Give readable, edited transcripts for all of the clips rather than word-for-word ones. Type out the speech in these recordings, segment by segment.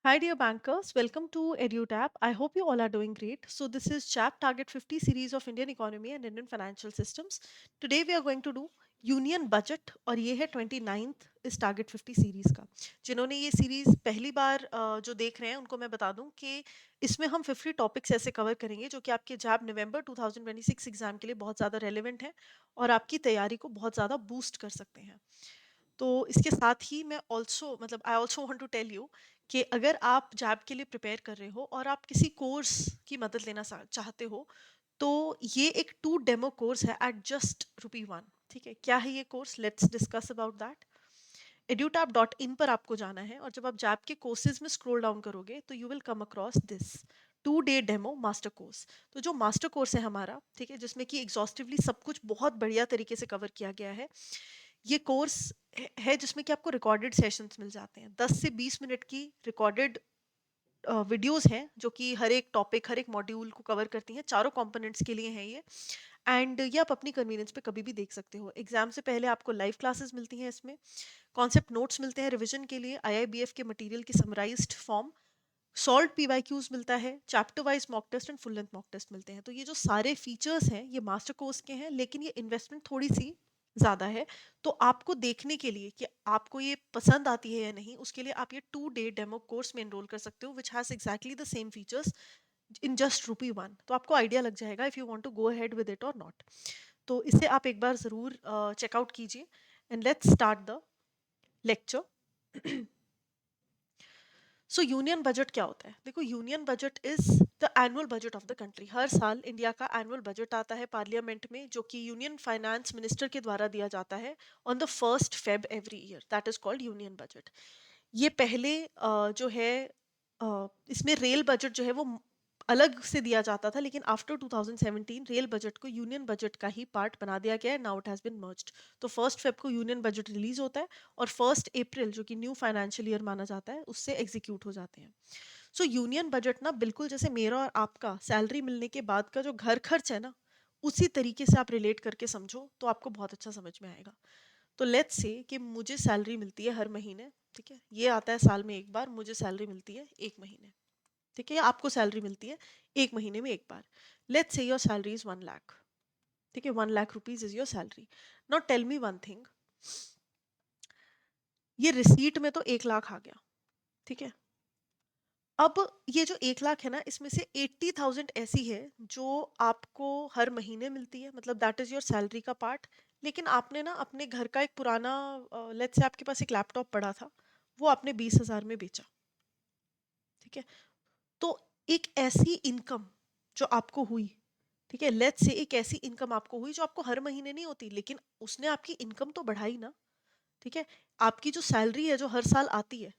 Hi, dear bankers. Welcome to EduTap. I hope you all are doing great. So, this is CHAP Target 50 series of Indian economy and Indian financial systems. Today, we are going to do union budget और ये है 29th इस target 50 series का। जिन्होंने ये series पहली बार जो देख रहे हैं उनको मैं बता दूं कि इसमें हम 50 टॉपिक्स ऐसे कवर करेंगे जो कि आपके जैब नवंबर 2026 एग्जाम के लिए बहुत ज़्यादा रेलेवेंट है और आपकी तैयारी को बहुत ज़्यादा बूस्ट कर सकते हैं। तो इसके साथ ही मैं ऑल्सो मतलब I also want to tell you कि अगर आप जैब के लिए प्रिपेयर कर रहे हो और आप किसी कोर्स की मदद लेना चाहते हो तो ये एक 2 डेमो कोर्स है एट जस्ट ₹1। ठीक है, क्या है ये course? Let's discuss about that. edutap.in पर आपको जाना है और जब आप जैब के कोर्सेज में स्क्रॉल डाउन करोगे तो you will come across this 2 day demo master course. तो जो मास्टर कोर्स है हमारा, ठीक है, जिसमें कि एग्जॉस्टिवली सब कुछ बहुत बढ़िया तरीके से कवर किया गया है, ये कोर्स है जिसमें कि आपको रिकॉर्डेड सेशंस मिल जाते हैं। 10 से 20 मिनट की रिकॉर्डेड वीडियोस हैं जो कि हर एक टॉपिक हर एक मॉड्यूल को कवर करती हैं। चारों कंपोनेंट्स के लिए हैं ये। एंड ये आप अपनी कन्वीनियंस पे कभी भी देख सकते हो। एग्जाम से पहले आपको लाइव क्लासेस मिलती हैं इसमें, कॉन्सेप्ट नोट्स मिलते हैं रिवीजन के लिए, आईआईबीएफ के मटेरियल की समराइज्ड फॉर्म, सॉल्व पीवाईक्यूज मिलता है, chapter wise mock test and full length mock test मिलते हैं। तो ये जो सारे फीचर्स हैं ये मास्टर कोर्स के हैं, लेकिन ये इन्वेस्टमेंट थोड़ी सी ज़्यादा है। तो आपको देखने के लिए कि आपको ये पसंद आती है या नहीं, उसके लिए आप ये 2 डे डेमो कोर्स में एनरोल कर सकते हो which has exactly the same features in just ₹1। तो आपको आइडिया लग जाएगा if you want to go ahead with it और नॉट। तो इसे आप एक बार ज़रूर चेकआउट कीजिए and let's start the lecture. So union budget क्या होता है? देखो, union budget is the annual budget of the country. हर साल इंडिया का एनुअल बजट आता है पार्लियामेंट में, जो कि यूनियन फाइनेंस मिनिस्टर के द्वारा दिया जाता है on the 1st Feb every year. That is called union budget. ये पहले जो है इसमें रेल बजट जो है वो अलग से दिया जाता था, लेकिन आफ्टर 2017 रेल बजट को यूनियन बजट का ही पार्ट बना दिया गया है। Now it has been merged. तो 1st Feb को यूनियन बजट रिलीज होता है और 1st April जो कि न्यू फाइनेंशियल ईयर माना जाता है उससे एग्जीक्यूट हो जाते हैं। सो यूनियन बजट ना बिल्कुल जैसे मेरा और आपका सैलरी मिलने के बाद का जो घर खर्च है ना, उसी तरीके से आप रिलेट करके समझो तो आपको बहुत अच्छा समझ में आएगा। तो लेट्स से कि मुझे सैलरी मिलती है हर महीने। ठीक है, ये आता है साल में एक बार, मुझे सैलरी मिलती है एक महीने। ठीक है, या आपको सैलरी मिलती है एक महीने में एक बार। Let's say your salary is 1 lakh. ठीक है, 1 lakh rupees is your salary. Now tell me one thing, ये रिसीट में तो 1 लाख आ गया। ठीक है, अब ये जो 1 लाख है ना, इसमें से 80,000 ऐसी है जो आपको हर महीने मिलती है, मतलब दैट इज योर सैलरी का पार्ट। लेकिन आपने ना अपने घर का एक पुराना, लेट्स से आपके पास एक लैपटॉप पड़ा था, वो आपने 20,000 में बेचा। ठीक है, तो एक ऐसी इनकम जो आपको हुई, ठीक है, लेट्स से एक ऐसी इनकम आपको हुई जो आपको हर महीने नहीं होती, लेकिन उसने आपकी इनकम तो बढ़ाई ना। ठीक है, आपकी जो सैलरी है जो हर साल आती है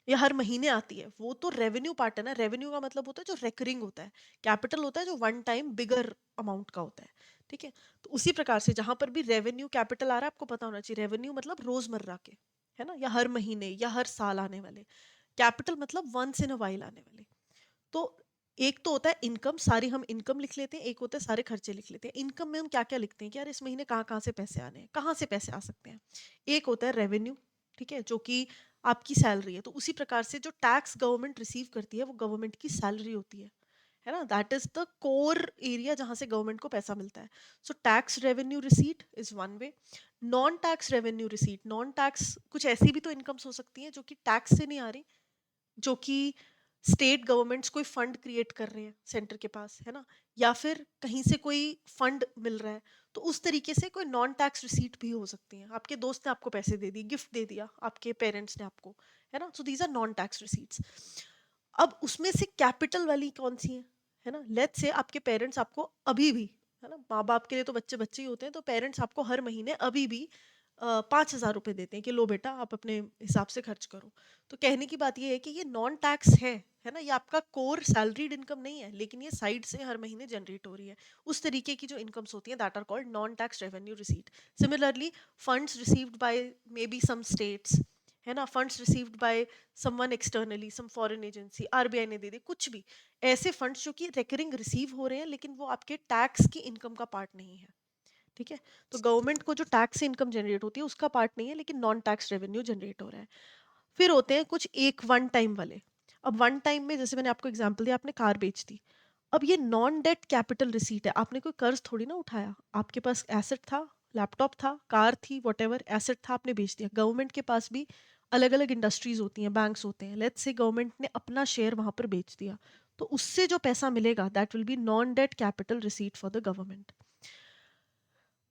या हर महीने आती है, वो तो रेवेन्यू पार्ट है ना। रेवेन्यू का मतलब होता है जो रेकरिंग होता है, कैपिटल होता है जो वन टाइम बिगर अमाउंट का होता है। ठीक है, तो उसी प्रकार से जहां पर भी रेवेन्यू कैपिटल आ रहा है, आपको पता होना चाहिए रेवेन्यू मतलब रोजमर्रा के, है ना, या हर महीने या हर साल आने वाले। कैपिटल मतलब वंस इन अ वाइल आने वाले। तो एक तो होता है इनकम, सारी हम इनकम लिख लेते हैं, एक होता है सारे खर्चे लिख लेते हैं। इनकम में हम क्या क्या लिखते हैं कि यार इस महीने कहाँ कहाँ से पैसे आने हैं, कहाँ से पैसे आ सकते हैं। एक होता है रेवेन्यू, ठीक है, जो कि आपकी सैलरी है। तो उसी प्रकार से जो टैक्स गवर्नमेंट रिसीव करती है वो गवर्नमेंट की सैलरी होती है ना। That is the core area जहां से गवर्नमेंट को पैसा मिलता है। So tax revenue receipt is one way. Non tax revenue receipt, non tax कुछ ऐसी भी तो इनकम्स हो सकती हैं जो कि टैक्स से नहीं आ रही, जो कि स्टेट गवर्नमेंट्स कोई फंड क्रिएट कर रहे हैं सेंटर के पास, है ना, या फिर कहीं से कोई फंड मिल रहा है। तो उस तरीके से कोई नॉन टैक्स रिसीट भी हो सकती है। आपके दोस्त ने आपको पैसे दे दिए, गिफ्ट दे दिया आपके पेरेंट्स ने आपको, है ना। So these are non tax receipts. अब उसमें से कैपिटल वाली कौन सी है ना। लेट्स से आपके पेरेंट्स आपको अभी भी, है ना, माँ बाप के लिए तो बच्चे बच्चे ही होते हैं, तो पेरेंट्स आपको हर महीने अभी भी 5,000 रुपये देते हैं कि लो बेटा आप अपने हिसाब से खर्च करो। तो कहने की बात ये है कि ये नॉन टैक्स है ना, ये आपका कोर सैलरीड इनकम नहीं है, लेकिन ये साइड से हर महीने जनरेट हो रही है। उस तरीके की जो इनकम्स होती हैं that are called non tax revenue receipt. Similarly funds received by may be some states, है ना, funds received by someone externally, some foreign agency, RBI ने दे दी, कुछ भी ऐसे फंड्स जो कि रिकरिंग रिसीव हो रहे हैं, लेकिन वो आपके टैक्स की इनकम का पार्ट नहीं है। ठीक है, तो गवर्नमेंट को जो टैक्स से इनकम जनरेट होती है उसका पार्ट नहीं है, लेकिन नॉन टैक्स रेवेन्यू जनरेट हो रहा है। फिर होते हैं कुछ एक वन टाइम वाले। अब वन टाइम में जैसे मैंने आपको एग्जांपल दिया, आपने कार बेच दी। अब ये नॉन डेट कैपिटल रिसीट है, आपने कोई कर्ज थोड़ी ना उठाया, आपके पास एसेट था, लैपटॉप था, कार थी, वॉटेवर एसेट था, आपने बेच दिया। गवर्नमेंट के पास भी अलग अलग इंडस्ट्रीज होती हैं, बैंक्स होते हैं, लेट्स से गवर्नमेंट ने अपना शेयर वहां पर बेच दिया, तो उससे जो पैसा मिलेगा that will be non debt capital receipt for the government.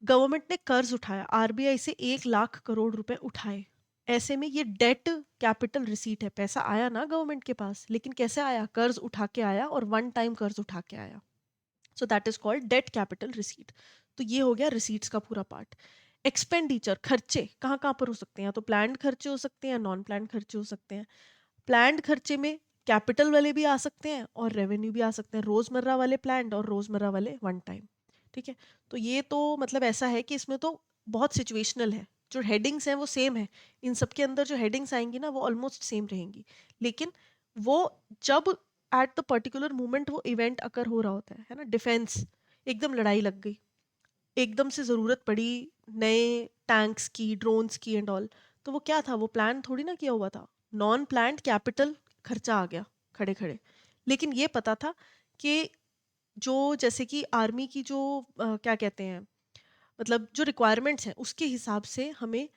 Government ने कर्ज उठाया, आरबीआई से 1 लाख करोड़ रुपए उठाए, ऐसे में ये डेट कैपिटल रिसीट है, पैसा आया ना गवर्नमेंट के पास, लेकिन कैसे आया, कर्ज उठा के आया और वन टाइम कर्ज उठा के आया। So that is called debt capital receipt. तो ये हो गया रिसीट्स का पूरा पार्ट। एक्सपेंडिचर, खर्चे कहाँ कहाँ पर हो सकते हैं, या तो प्लान्ड खर्चे हो सकते हैं या नॉन प्लान्ड खर्चे हो सकते हैं। प्लान्ड खर्चे में कैपिटल वाले भी आ सकते हैं और रेवेन्यू भी आ सकते हैं, रोजमर्रा वाले प्लान्ड और रोजमर्रा वाले वन टाइम। ठीक है, तो ये तो मतलब ऐसा है कि इसमें तो बहुत सिचुएशनल है, जो हेडिंग्स हैं वो सेम है, इन सब के अंदर जो हेडिंग्स आएंगी ना वो ऑलमोस्ट सेम रहेंगी, लेकिन वो जब एट द पर्टिकुलर मोमेंट वो इवेंट अकर हो रहा होता है ना, डिफेंस, एकदम लड़ाई लग गई, एकदम से ज़रूरत पड़ी नए टैंक्स की, ड्रोन्स की एंड ऑल, तो वो क्या था, वो प्लान थोड़ी ना किया हुआ था, नॉन प्लान्ड कैपिटल खर्चा आ गया खड़े खड़े। लेकिन ये पता था कि जो जैसे कि आर्मी की जो क्या कहते हैं, मतलब जो रिक्वायरमेंट्स हैं उसके हिसाब से हमें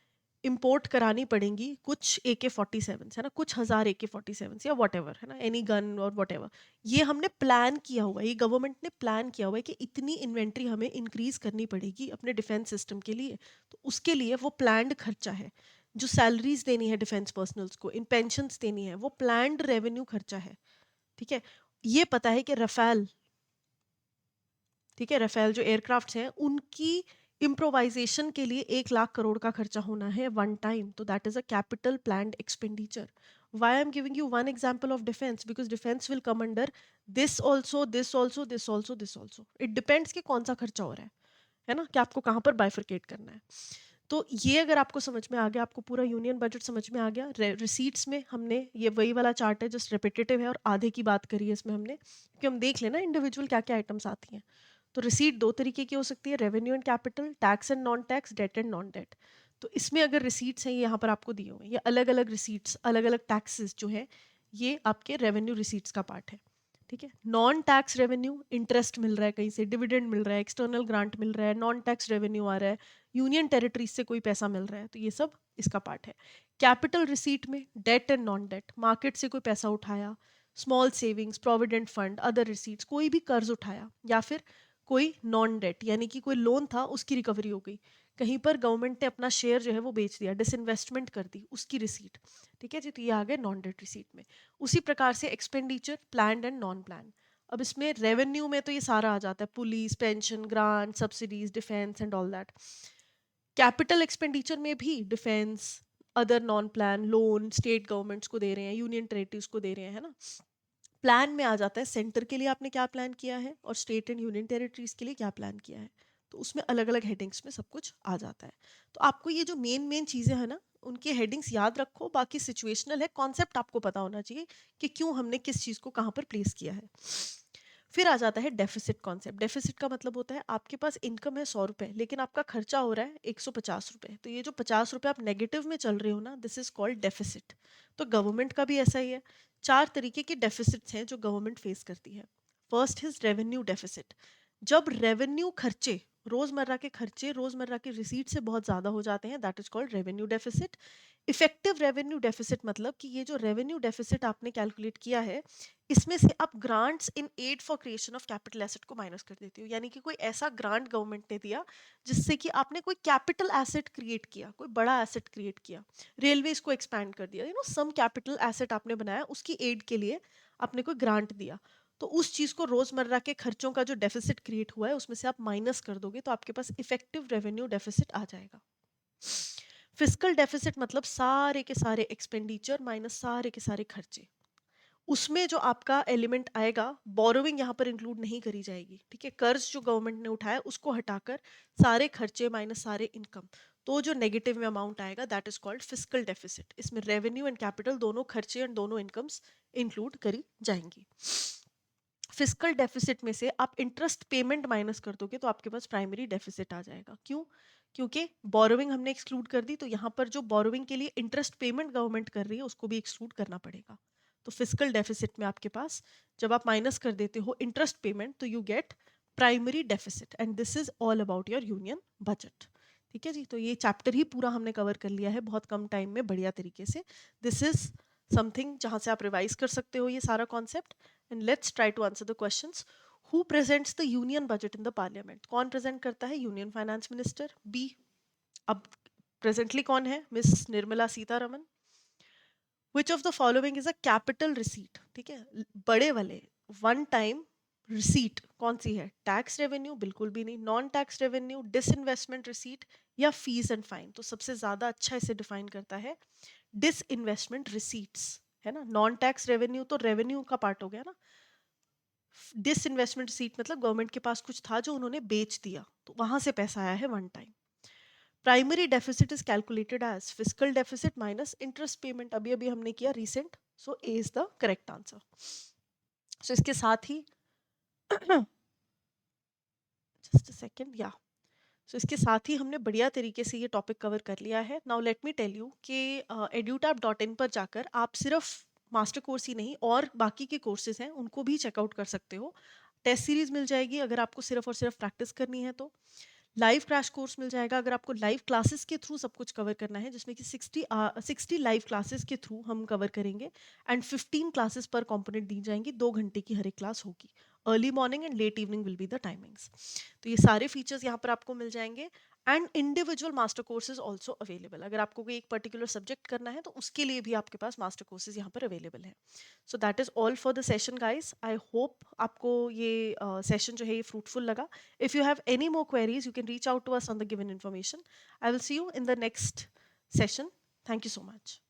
इंपोर्ट करानी पड़ेंगी कुछ AK-47 है ना, कुछ हज़ार AK-47 या वट है ना, एनी गन और वट, ये हमने प्लान किया हुआ है, ये गवर्नमेंट ने प्लान किया हुआ है कि इतनी इन्वेंट्री हमें इंक्रीज करनी पड़ेगी अपने डिफेंस सिस्टम के लिए, तो उसके लिए वो प्लान्ड खर्चा है। जो सैलरीज देनी है डिफेंस पर्सनल्स को, इन पेंशंस देनी है, वो प्लान्ड रेवेन्यू खर्चा है। ठीक है, ये पता है कि रफेल, ठीक है, रफेल जो एयरक्राफ्ट्स हैं उनकी इम्प्रोवाइजेशन के लिए 1 लाख करोड़ का खर्चा होना है वन टाइम, तो that is a capital planned expenditure. Why I am giving you one example of defence, because defence will come under this also, this also, this also, this also, it depends कि कौन सा खर्चा हो रहा है ना, कि आपको कहाँ पर बाइफरकेट करना है। तो ये अगर आपको समझ में आ गया, आपको पूरा यूनियन बजट समझ में आ गया। रिसीट्स में हमने ये वही वाला चार्ट है, जस्ट रिपीटेटिव है और आधे की बात करी है इसमें हमने, कि हम देख लेना इंडिविजुअल क्या क्या आइटम्स आती हैं। तो रिसीट दो तरीके की हो सकती है, revenue and capital, tax and non tax, debt and non debt. तो इसमें अगर रिसीट्स हैं, ये यहाँ पर आपको दिए हुए हैं, ये अलग अलग रिसीट्स, अलग अलग टैक्सेस जो है, ये आपके रेवेन्यू रिसीट्स का पार्ट है। ठीक है, नॉन टैक्स रेवेन्यू, इंटरेस्ट मिल रहा है कहीं से, डिविडेंड मिल रहा है, एक्सटर्नल ग्रांट मिल रहा है, नॉन टैक्स रेवेन्यू आ रहा है, यूनियन टेरिटरीज से कोई पैसा मिल रहा है, तो ये सब इसका पार्ट है। कैपिटल रिसीट में debt and non debt, market से कोई पैसा उठाया, small savings, provident fund, other receipts, कोई भी कर्ज उठाया, या फिर कोई नॉन डेट यानी कि कोई लोन था उसकी रिकवरी हो गई, कहीं पर गवर्नमेंट ने अपना शेयर जो है वो बेच दिया, डिसइन्वेस्टमेंट कर दी, उसकी रिसीट। ठीक है जी, तो ये आ गए नॉन डेट रिसीट में। उसी प्रकार से expenditure, plan and non plan. अब इसमें रेवेन्यू में तो ये सारा आ जाता है, police, pension, grant, subsidies, defence and all that. Capital expenditure में भी defence, other non plan, loan state governments को दे रहे हैं, यूनियन टेरिटरीज को दे रहे हैं, है ना। प्लान में आ जाता है सेंटर के लिए आपने क्या प्लान किया है और स्टेट एंड यूनियन टेरिटरीज के लिए क्या प्लान किया है, तो उसमें अलग अलग हेडिंग्स में सब कुछ आ जाता है। तो आपको ये जो मेन मेन चीज़ें हैं ना, उनके हेडिंग्स याद रखो, बाकी सिचुएशनल है, कॉन्सेप्ट आपको पता होना चाहिए कि क्यों हमने किस चीज़ को कहाँ पर प्लेस किया है। फिर आ जाता है डेफिसिट कॉन्सेप्ट। डेफिसिट का मतलब होता है आपके पास इनकम है 100 रुपए, लेकिन आपका खर्चा हो रहा है 150 रुपए, तो ये जो 50 रुपए आप नेगेटिव में चल रहे हो ना, दिस इज कॉल्ड डेफिसिट। तो गवर्नमेंट का भी ऐसा ही है। चार तरीके के डेफिसिट्स हैं जो गवर्नमेंट फेस करती है। फर्स्ट इज रेवेन्यू डेफिसिट, जब रेवेन्यू खर्चे, रोजमर्रा के खर्चे रोजमर्रा के रिसीट से बहुत ज्यादा हो जाते हैं, that is called revenue deficit. Effective revenue deficit मतलब कि ये जो रेवेन्यू डेफिसिट आपने कैलकुलेट किया है, इसमें से आप grants in aid for creation of capital asset को माइनस कर देती हो, यानी कि कोई ऐसा ग्रांट गवर्नमेंट ने दिया जिससे कि आपने कोई कैपिटल एसेट क्रिएट किया, कोई बड़ा एसेट क्रिएट किया, रेलवेज को एक्सपैंड कर दिया, सम कैपिटल एसेट आपने बनाया, उसकी एड के लिए आपने कोई ग्रांट दिया, तो उस चीज को रोजमर्रा के खर्चों का जो डेफिसिट क्रिएट हुआ है उसमें से आप माइनस कर दोगे, तो आपके पास इफेक्टिव रेवेन्यू डेफिसिट आ जाएगा। फिस्कल डेफिसिट मतलब सारे के सारे एक्सपेंडिचर माइनस सारे के सारे खर्चे, उसमें जो आपका एलिमेंट आएगा, बोरोइंग यहाँ पर इंक्लूड नहीं करी जाएगी। ठीक है, कर्ज जो गवर्नमेंट ने उठाया उसको हटाकर सारे खर्चे माइनस सारे इनकम, तो जो नेगेटिव में अमाउंट आएगा that is called fiscal deficit. इसमें रेवेन्यू एंड कैपिटल दोनों खर्चे एंड दोनों इनकम्स इंक्लूड करी जाएंगी। फिस्कल डेफिसिट में से आप इंटरेस्ट पेमेंट माइनस कर दोगे तो आपके पास प्राइमरी डेफिसिट आ जाएगा। क्यों? क्योंकि बोरोइंग हमने एक्सक्लूड कर दी, तो यहाँ पर जो बोरोइंग के लिए इंटरेस्ट पेमेंट गवर्नमेंट कर रही है उसको भी एक्सक्लूड करना पड़ेगा। तो फिजिकल डेफिसिट में आपके पास जब आप माइनस कर देते हो इंटरेस्ट पेमेंट तो you get primary deficit and this is all about your union budget. ठीक है जी, तो ये चैप्टर ही पूरा हमने कवर कर लिया है बहुत कम टाइम में बढ़िया तरीके से। दिस इज समथिंग जहाँ से आप रिवाइज कर सकते हो ये सारा concept. And let's try to answer the questions. Who presents the union budget in the parliament? कौन प्रेजेंट करता है? Union finance minister. बी, अब प्रेजेंटली कौन है? Miss Nirmala Sitharaman. Which of the following is a capital receipt? ठीक है, बड़े वाले वन टाइम रिसीट कौन सी है? Tax revenue? बिल्कुल भी नहीं। Non tax revenue, disinvestment receipt या फीस एंड फाइन? तो सबसे ज्यादा अच्छा इसे डिफाइन करता है डिसइन्वेस्टमेंट रिसीट्स, है ना। नॉन टैक्स रेवेन्यू तो रेवेन्यू का पार्ट हो गया ना। डिसइन्वेस्टमेंट रिसीट मतलब गवर्नमेंट के पास कुछ था जो उन्होंने बेच दिया, तो वहां से पैसा आया है one time. Primary deficit is calculated as physical deficit minus interest payment, अभी अभी हमने किया recent, so A is the correct answer. So इसके साथ ही जस्ट सेकेंड या सो इसके साथ ही हमने बढ़िया तरीके से ये टॉपिक कवर कर लिया है। Now let me tell you कि edutap.in पर जाकर आप सिर्फ मास्टर कोर्स ही नहीं और बाकी के कोर्सेज हैं उनको भी चेकआउट कर सकते हो। टेस्ट सीरीज मिल जाएगी अगर आपको सिर्फ और सिर्फ प्रैक्टिस करनी है तो। लाइव क्रैश कोर्स मिल जाएगा अगर आपको लाइव क्लासेस के थ्रू सब कुछ कवर करना है, जिसमें कि 60 लाइव क्लासेस के थ्रू हम कवर करेंगे एंड 15 क्लासेस पर कंपोनेंट दी जाएंगी, 2 घंटे की हर एक क्लास होगी। Early morning and let evening will be the timings. तो ये सारे फीचर्स यहाँ पर आपको मिल जाएंगे and individual master courses also available. अगर आपको कोई एक पर्टिकुलर सब्जेक्ट करना है तो उसके लिए भी आपके पास मास्टर कोर्सेज यहाँ पर अवेलेबल है। So that is all for the session guys. I hope आपको ये सेशन जो है ये फ्रूटफुल लगा। If you have any more queries, you can reach out to us on the given information. I will see you in the next session. Thank you so much.